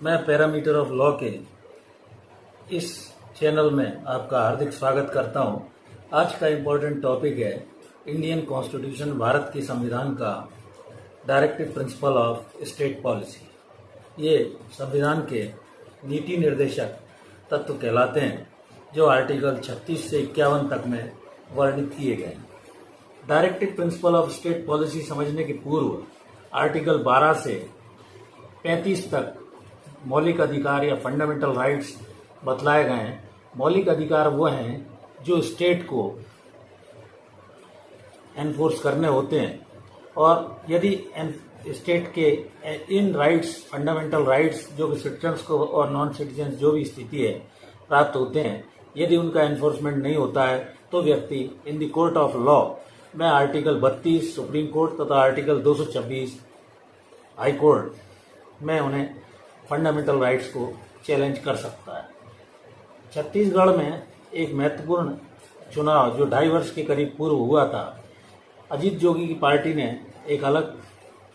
मैं parameter of law के इस चैनल में आपका हार्दिक स्वागत करता हूं। आज का इम्पोर्टेंट टॉपिक है इंडियन कॉन्स्टिट्यूशन, भारत के संविधान का directive principle of state policy. ये संविधान के नीति निर्देशक तत्व कहलाते हैं जो आर्टिकल 36 से 51 तक में वर्णित किए गए हैं। Directive principle of state policy समझने के पूर्व आर्टिकल 12 से 35 तक मौलिक अधिकार या फंडामेंटल राइट्स बतलाए गए हैं। मौलिक अधिकार वो हैं जो स्टेट को एनफोर्स करने होते हैं, और यदि स्टेट के इन राइट्स, फंडामेंटल राइट्स जो कि सिटीजन्स को और नॉन सिटीजन्स जो भी स्थिति है प्राप्त होते हैं, यदि उनका एनफोर्समेंट नहीं होता है तो व्यक्ति in the court of law में आर्टिकल 32 सुप्रीम कोर्ट तथा आर्टिकल 226 हाई कोर्ट में उन्हें फंडामेंटल राइट्स को चैलेंज कर सकता है। छत्तीसगढ़ में एक महत्वपूर्ण चुनाव जो 2.5 वर्ष के करीब पूर्व हुआ था, अजीत जोगी की पार्टी ने एक अलग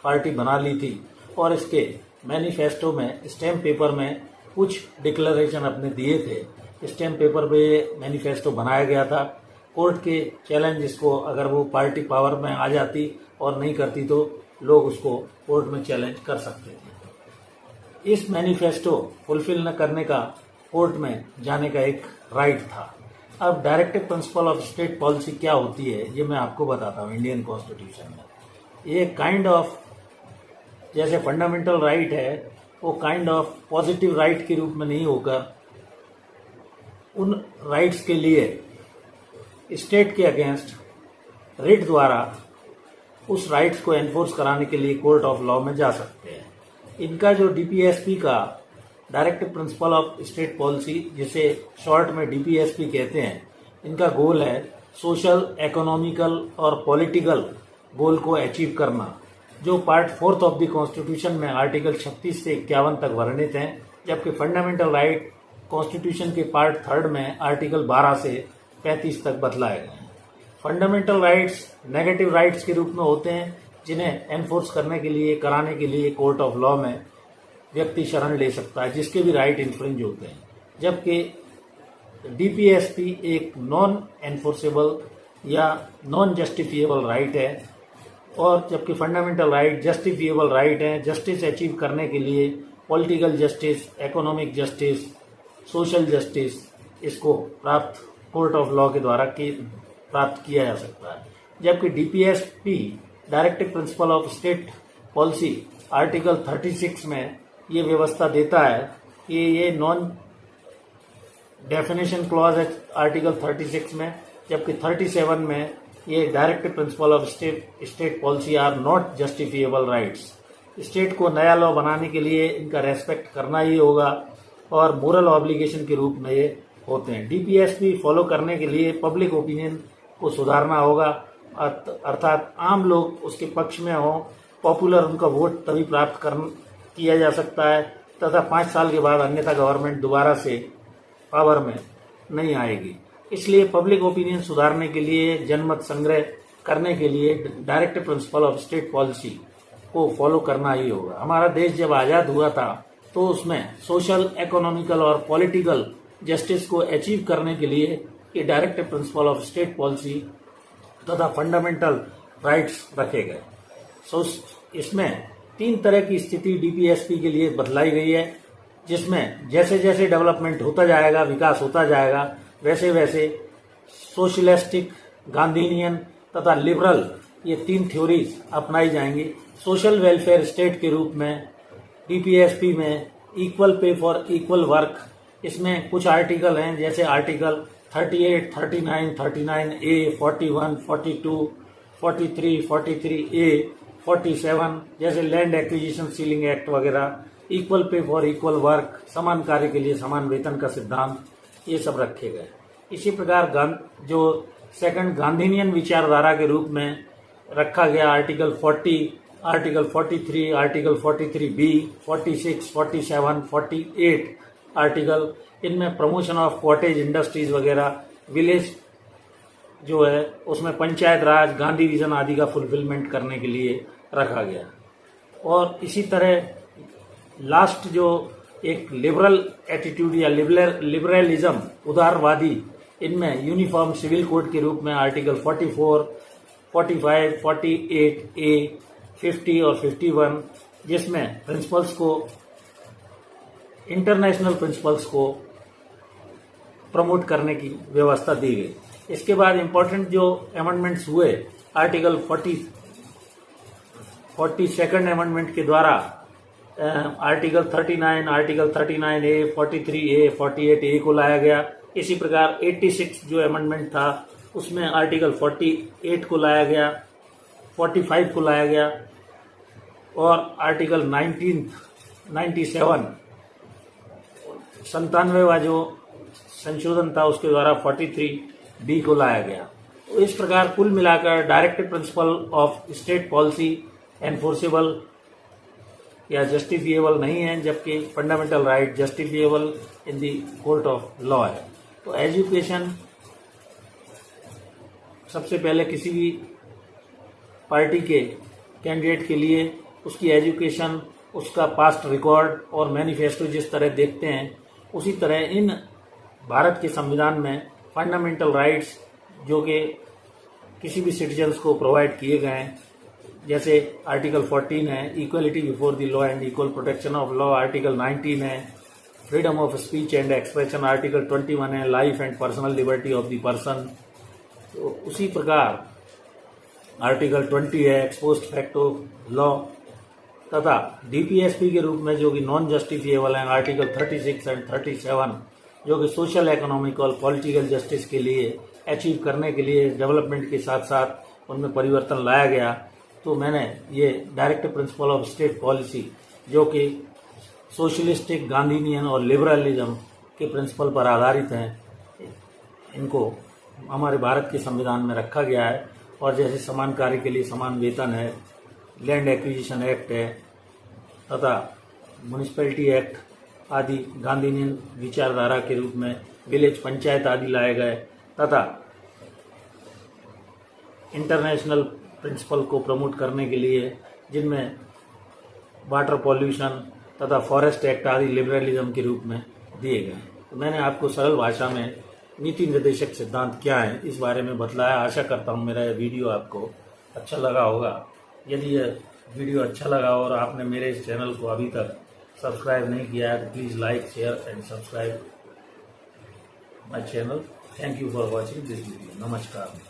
पार्टी बना ली थी और इसके मैनिफेस्टो में, स्टैम्प पेपर में कुछ डिक्लेरेशन अपने दिए थे। स्टैम्प पेपर पे मैनिफेस्टो बनाया गया था। कोर्ट के चैलेंज इसको, अगर वो पार्टी पावर में आ जाती और नहीं करती तो लोग उसको कोर्ट में चैलेंज कर सकते थे। इस मैनिफेस्टो फुलफिल न करने का कोर्ट में जाने का एक राइट था। अब directive principle of state policy क्या होती है ये मैं आपको बताता हूँ। इंडियन कॉन्स्टिट्यूशन में ये काइंड ऑफ, जैसे फंडामेंटल राइट है, वो काइंड ऑफ पॉजिटिव राइट के रूप में नहीं होकर उन राइट्स के लिए स्टेट के अगेंस्ट रिट द्वारा उस राइट्स को एनफोर्स कराने के लिए कोर्ट ऑफ लॉ में जा सकते हैं। इनका जो डीपीएसपी का directive principle of state policy, जिसे शॉर्ट में डीपीएसपी कहते हैं, इनका गोल है सोशल, इकोनॉमिकल और पॉलिटिकल गोल को अचीव करना, जो पार्ट 4 ऑफ द कॉन्स्टिट्यूशन में आर्टिकल 36 से 51 तक वर्णित हैं, जबकि फंडामेंटल राइट कॉन्स्टिट्यूशन के पार्ट 3 में आर्टिकल 12 से 35 तक बतलाए गए हैं। फंडामेंटल राइट्स नेगेटिव राइट्स के रूप में होते हैं जिन्हें एनफोर्स करने के लिए, कराने के लिए कोर्ट ऑफ लॉ में व्यक्ति शरण ले सकता है, जिसके भी राइट इन्फ्रिंज होते हैं। जबकि डीपीएसपी एक नॉन एनफोर्सेबल या नॉन जस्टिफिएबल राइट है, और जबकि फंडामेंटल राइट जस्टिफिएबल राइट है। जस्टिस अचीव करने के लिए political justice, economic justice, social justice, इसको प्राप्त कोर्ट ऑफ लॉ के द्वारा प्राप्त किया जा सकता है। जबकि DPSP directive principle of state policy article 36 में ये व्यवस्था देता है कि ये नॉन डेफिनेशन क्लॉज है आर्टिकल 36 में, जबकि 37 में ये directive principle of state policy are not justifiable rights. State को नया लॉ बनाने के लिए इनका रेस्पेक्ट करना ही होगा और मोरल ऑब्लिगेशन के रूप में ये होते हैं। डीपीएसपी फॉलो करने के लिए पब्लिक ओपिनियन को सुधारना होगा, अर्थात आम लोग उसके पक्ष में हों, पॉपुलर उनका वोट तभी प्राप्त किया जा सकता है, तथा 5 साल के बाद अन्यथा गवर्नमेंट दोबारा से पावर में नहीं आएगी। इसलिए पब्लिक ओपिनियन सुधारने के लिए, जनमत संग्रह करने के लिए directive principle of state policy को फॉलो करना ही होगा। हमारा देश जब आज़ाद हुआ था तो उसमें सोशल, इकोनॉमिकल और पॉलिटिकल जस्टिस को अचीव करने के लिए ये directive principle of state policy तथा फंडामेंटल राइट्स रखे गए। इसमें 3 तरह की स्थिति डीपीएसपी के लिए बतलाई गई है, जिसमें जैसे जैसे डेवलपमेंट होता जाएगा, विकास होता जाएगा, वैसे वैसे सोशलिस्टिक, गांधीनियन तथा लिबरल, ये 3 थ्योरीज अपनाई जाएंगी। सोशल वेलफेयर स्टेट के रूप में डीपीएसपी में equal pay for equal work, इसमें कुछ आर्टिकल हैं जैसे आर्टिकल 38, 39, 39A, 41, 42, 43, 43A, 47, जैसे लैंड एक्विजिशन सीलिंग एक्ट वगैरह, equal pay for equal work, समान कार्य के लिए समान वेतन का सिद्धांत, ये सब रखे गए। इसी प्रकार जो सेकंड गांधीनियन विचारधारा के रूप में रखा गया article 40, article 43, article 43B, 46, 47, 48 article, इनमें प्रमोशन ऑफ कॉटेज इंडस्ट्रीज वगैरह, विलेज जो है उसमें पंचायत राज, गांधी विजन आदि का फुलफिलमेंट करने के लिए रखा गया। और इसी तरह लास्ट जो एक लिबरल एटीट्यूड या लिबरलिज्म उदारवादी, इनमें यूनिफॉर्म सिविल कोड के रूप में आर्टिकल 44, 45, 48 ए, 50 और 51, जिसमें प्रिंसिपल्स को, इंटरनेशनल प्रिंसिपल्स को प्रमोट करने की व्यवस्था दी गई। इसके बाद इम्पोर्टेंट जो अमेंडमेंट्स हुए, आर्टिकल 42nd अमेंडमेंट के द्वारा article 39, article 39A, 43A, 48A को लाया गया। इसी प्रकार 86 जो अमेंडमेंट था उसमें आर्टिकल 48 को लाया गया, 45 को लाया गया और आर्टिकल 97 97वां जो संशोधन था उसके द्वारा 43B को लाया गया। तो इस प्रकार कुल मिलाकर directive principle of state policy enforceable या जस्टिफिएबल नहीं है, जबकि fundamental right justifiable in the court of law है। तो एजुकेशन सबसे पहले किसी भी पार्टी के कैंडिडेट के लिए उसकी एजुकेशन, उसका पास्ट रिकॉर्ड और मैनिफेस्टो जिस तरह देखते हैं, उसी तरह इन भारत के संविधान में फंडामेंटल राइट्स जो कि किसी भी सिटीजन्स को प्रोवाइड किए गए हैं, जैसे आर्टिकल 14 है equality before the law and equal protection of law, article 19 है freedom of speech and expression, article 21 है life and personal liberty of the person. तो उसी प्रकार आर्टिकल 20 है एक्सपोस्ट फैक्टो लॉ, तथा डीपीएसपी के रूप में जो कि नॉन जस्टिफिएबल है आर्टिकल 36 एंड 37, जो कि सोशल, इकोनॉमिक और पॉलिटिकल जस्टिस के लिए अचीव करने के लिए डेवलपमेंट के साथ साथ उनमें परिवर्तन लाया गया। तो मैंने ये directive principle of state policy जो कि सोशलिस्टिक, गांधीनियन और लिबरलिज्म के प्रिंसिपल पर आधारित हैं, इनको हमारे भारत के संविधान में रखा गया है। और जैसे समान कार्य के लिए समान वेतन है, लैंड एक्विजिशन एक्ट है तथा म्यूनिसिपैलिटी एक्ट आदि गांधीनियन विचारधारा के रूप में विलेज पंचायत आदि लाए गए, तथा इंटरनेशनल प्रिंसिपल को प्रमोट करने के लिए जिनमें वाटर पॉल्यूशन तथा फॉरेस्ट एक्ट आदि लिबरलिज्म के रूप में दिए गए। तो मैंने आपको सरल भाषा में नीति निर्देशक सिद्धांत क्या है इस बारे में बतलाया। आशा करता हूँ मेरा यह वीडियो आपको अच्छा लगा होगा। यदि यह वीडियो अच्छा लगा और आपने मेरे इस चैनल को अभी तक सब्सक्राइब नहीं किया है तो please like, share and subscribe my channel. Thank you for watching this video. नमस्कार।